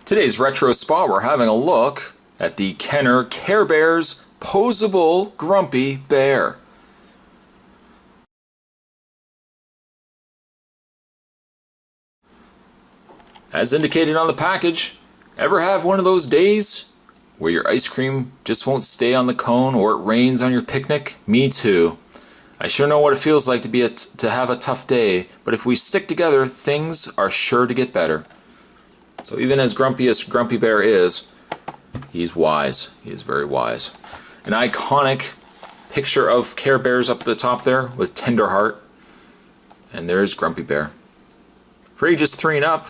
Today's retro spot, we're having a look at the Kenner Care Bears Poseable Grumpy Bear. As indicated on the package, ever have one of those days where your ice cream just won't stay on the cone or it rains on your picnic? Me too. I sure know what it feels like to have a tough day, but if we stick together, things are sure to get better. So even as grumpy as Grumpy Bear is, he's wise. He is very wise. An iconic picture of Care Bears up at the top there with tender heart. And there's Grumpy Bear. For ages 3 and up,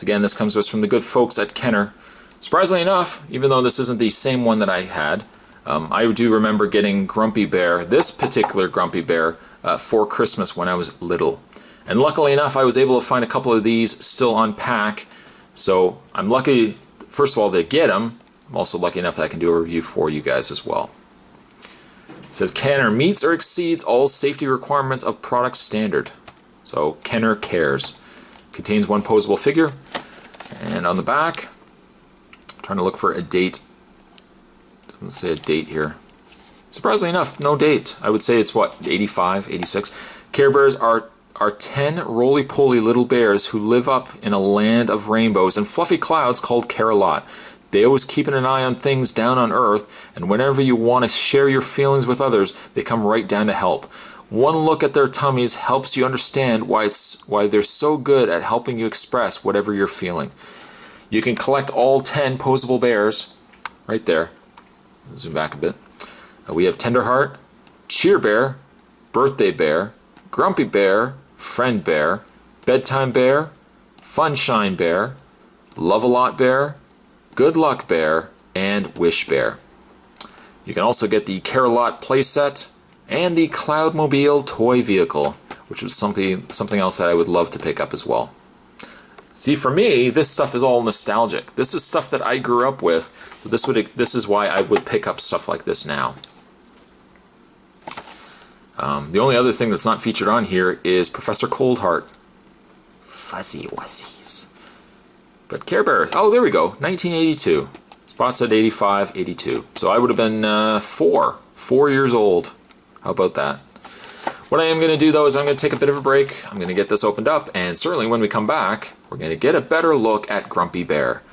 again, this comes to us from the good folks at Kenner. Surprisingly enough, even though this isn't the same one that I had, I do remember getting Grumpy Bear, this particular Grumpy Bear, for Christmas when I was little. And luckily enough, I was able to find a couple of these still on pack. So I'm lucky, first of all, to get them. I'm also lucky enough that I can do a review for you guys as well. It says Kenner meets or exceeds all safety requirements of product standard. So Kenner cares. Contains one posable figure. And on the back, I'm trying to look for a date. Doesn't say a date here. Surprisingly enough, no date. I would say it's what, 85, 86. Care Bears are 10 roly-poly little bears who live up in a land of rainbows and fluffy clouds called Care-a-Lot. They always keeping an eye on things down on Earth, and whenever you want to share your feelings with others, they come right down to help. One look at their tummies helps you understand why they're so good at helping you express whatever you're feeling. You can collect all 10 Poseable Bears right there. Zoom back a bit. We have Tenderheart, Cheer Bear, Birthday Bear, Grumpy Bear, Friend Bear, Bedtime Bear, Funshine Bear, Love-A-Lot Bear, Good Luck Bear, and Wish Bear. You can also get the Care-a-Lot playset and the Cloudmobile toy vehicle, which was something else that I would love to pick up as well. See, for me, this stuff is all nostalgic. This is stuff that I grew up with, so this is why I would pick up stuff like this now. The only other thing that's not featured on here is Professor Coldheart. Fuzzy Wuzzies. But Care Bears, oh, there we go, 1982. Spot said 85, 82. So I would have been 4 years old. How about that? What I am going to do, though, is I'm going to take a bit of a break. I'm going to get this opened up, and certainly when we come back, we're going to get a better look at Grumpy Bear.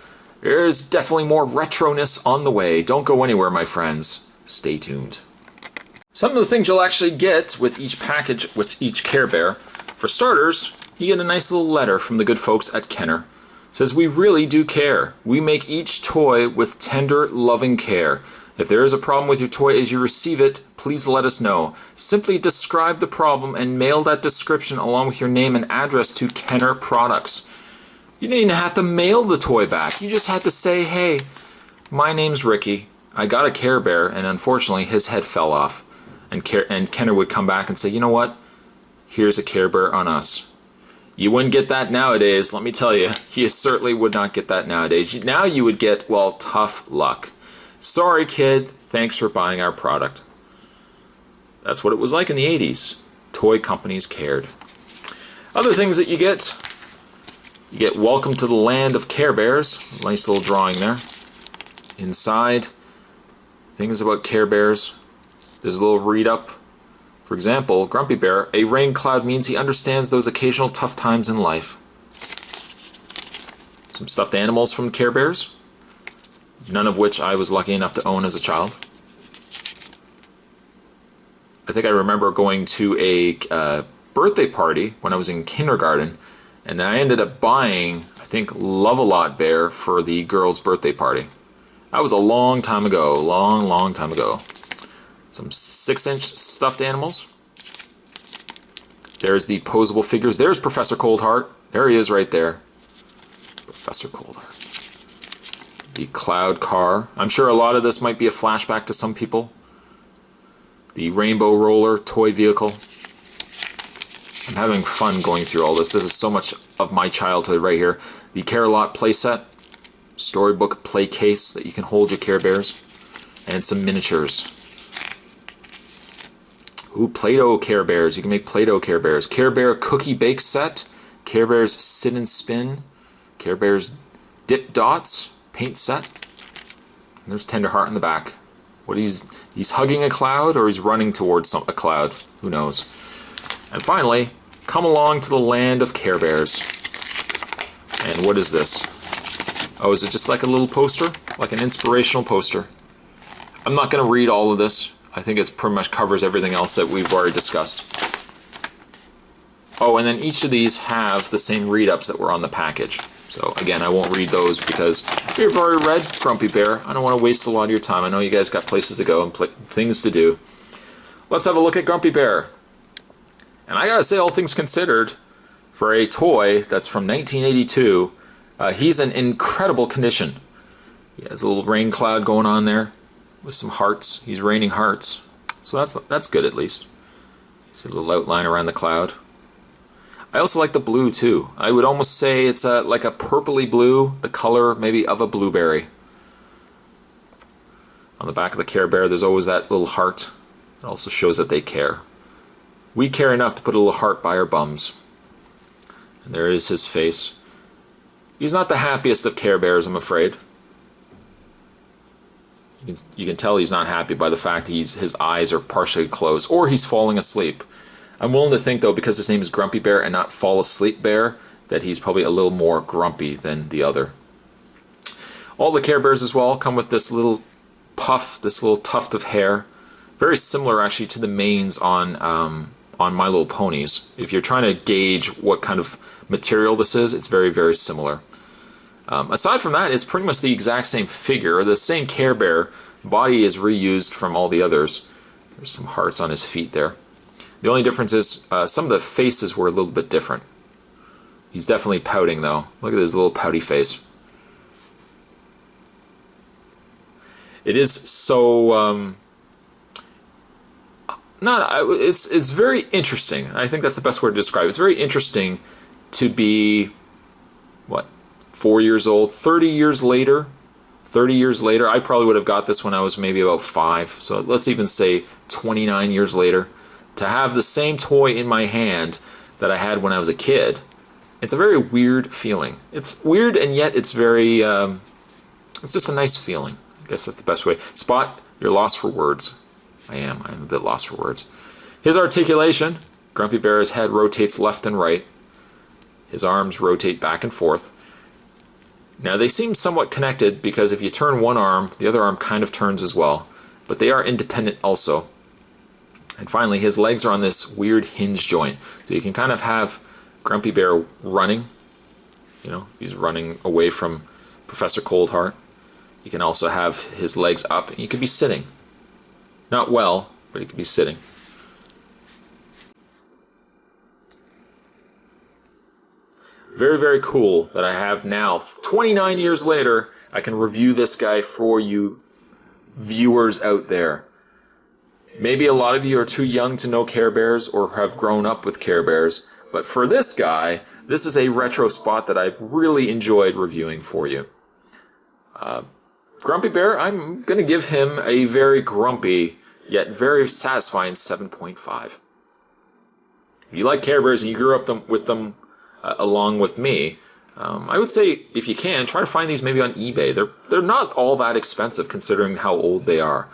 There's definitely more retroness on the way. Don't go anywhere, my friends. Stay tuned. Some of the things you'll actually get with each package, with each Care Bear. For starters, you get a nice little letter from the good folks at Kenner. It says, "We really do care. We make each toy with tender, loving care. If there is a problem with your toy as you receive it, please let us know. Simply describe the problem and mail that description along with your name and address to Kenner Products." You didn't even have to mail the toy back. You just had to say, "Hey, my name's Ricky. I got a Care Bear and unfortunately his head fell off." And Kenner would come back and say, "You know what? Here's a Care Bear on us." You wouldn't get that nowadays, let me tell you. You certainly would not get that nowadays. Now you would get, well, tough luck. "Sorry, kid. Thanks for buying our product." That's what it was like in the 80s. Toy companies cared. Other things that you get Welcome to the Land of Care Bears. Nice little drawing there. Inside, things about Care Bears. There's a little read-up. For example, Grumpy Bear, a rain cloud means he understands those occasional tough times in life. Some stuffed animals from Care Bears, none of which I was lucky enough to own as a child. I think I remember going to a birthday party when I was in kindergarten, and I ended up buying, I think, Love-A-Lot Bear for the girls' birthday party. That was a long time ago, long time ago. Some 6-inch stuffed animals. There's the posable figures. There's Professor Coldheart. There he is right there. Professor Coldheart. The cloud car. I'm sure a lot of this might be a flashback to some people. The rainbow roller toy vehicle. I'm having fun going through all this. This is so much of my childhood right here. The Care-a-Lot playset. Storybook play case that you can hold your Care Bears. And some miniatures. Ooh, Play-Doh Care Bears. You can make Play-Doh Care Bears. Care Bear Cookie Bake Set. Care Bears Sit and Spin. Care Bears Dip Dots paint set. And there's Tenderheart in the back. What he's hugging a cloud or he's running towards a cloud. Who knows? And finally, come along to the land of Care Bears. And what is this? Oh, is it just like a little poster? Like an inspirational poster? I'm not going to read all of this. I think it pretty much covers everything else that we've already discussed. Oh, and then each of these have the same read-ups that were on the package. So again, I won't read those because you've already read Grumpy Bear. I don't want to waste a lot of your time. I know you guys got places to go and things to do. Let's have a look at Grumpy Bear. And I gotta say, all things considered, for a toy that's from 1982, he's in incredible condition. He has a little rain cloud going on there with some hearts. He's raining hearts. So that's good at least. See a little outline around the cloud. I also like the blue too. I would almost say it's like a purpley blue, the color maybe of a blueberry. On the back of the Care Bear there's always that little heart. It also shows that they care. We care enough to put a little heart by our bums. And there is his face. He's not the happiest of Care Bears, I'm afraid. You can tell he's not happy by the fact his eyes are partially closed, or he's falling asleep. I'm willing to think, though, because his name is Grumpy Bear and not Fall Asleep Bear, that he's probably a little more grumpy than the other. All the Care Bears as well come with this little puff, this little tuft of hair. Very similar, actually, to the manes on My Little Ponies. If you're trying to gauge what kind of material this is, it's very, very similar. Aside from that, it's pretty much the exact same figure. The same Care Bear. Body is reused from all the others. There's some hearts on his feet there. The only difference is some of the faces were a little bit different. He's definitely pouting, though. Look at his little pouty face. It is so... it's very interesting. I think that's the best word to describe it. It's very interesting to be, 4 years old, 30 years later. 30 years later, I probably would have got this when I was maybe about 5. So let's even say 29 years later. To have the same toy in my hand that I had when I was a kid, it's a very weird feeling. It's weird and yet it's very, it's just a nice feeling. I guess that's the best way. Spot, you're lost for words. I am a bit lost for words. His articulation, Grumpy Bear's head rotates left and right. His arms rotate back and forth. Now they seem somewhat connected because if you turn one arm, the other arm kind of turns as well. But they are independent also. And finally, his legs are on this weird hinge joint. So you can kind of have Grumpy Bear running. You know, he's running away from Professor Coldheart. You can also have his legs up, and he could be sitting. Not well, but he could be sitting. Very, very cool that I have now, 29 years later, I can review this guy for you viewers out there. Maybe a lot of you are too young to know Care Bears or have grown up with Care Bears, but for this guy, this is a retro spot that I've really enjoyed reviewing for you. Grumpy Bear, I'm going to give him a very grumpy, yet very satisfying 7.5. If you like Care Bears and you grew up with them along with me, I would say if you can, try to find these maybe on eBay. They're not all that expensive considering how old they are.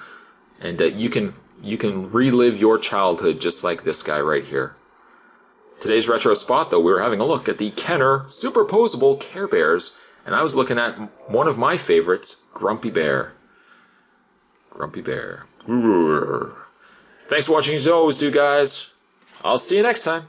And you can relive your childhood just like this guy right here. Today's retro spot, though, we were having a look at the Kenner Superposable Care Bears, and I was looking at one of my favorites, Grumpy Bear. Grumpy Bear. Thanks for watching as always, guys. I'll see you next time.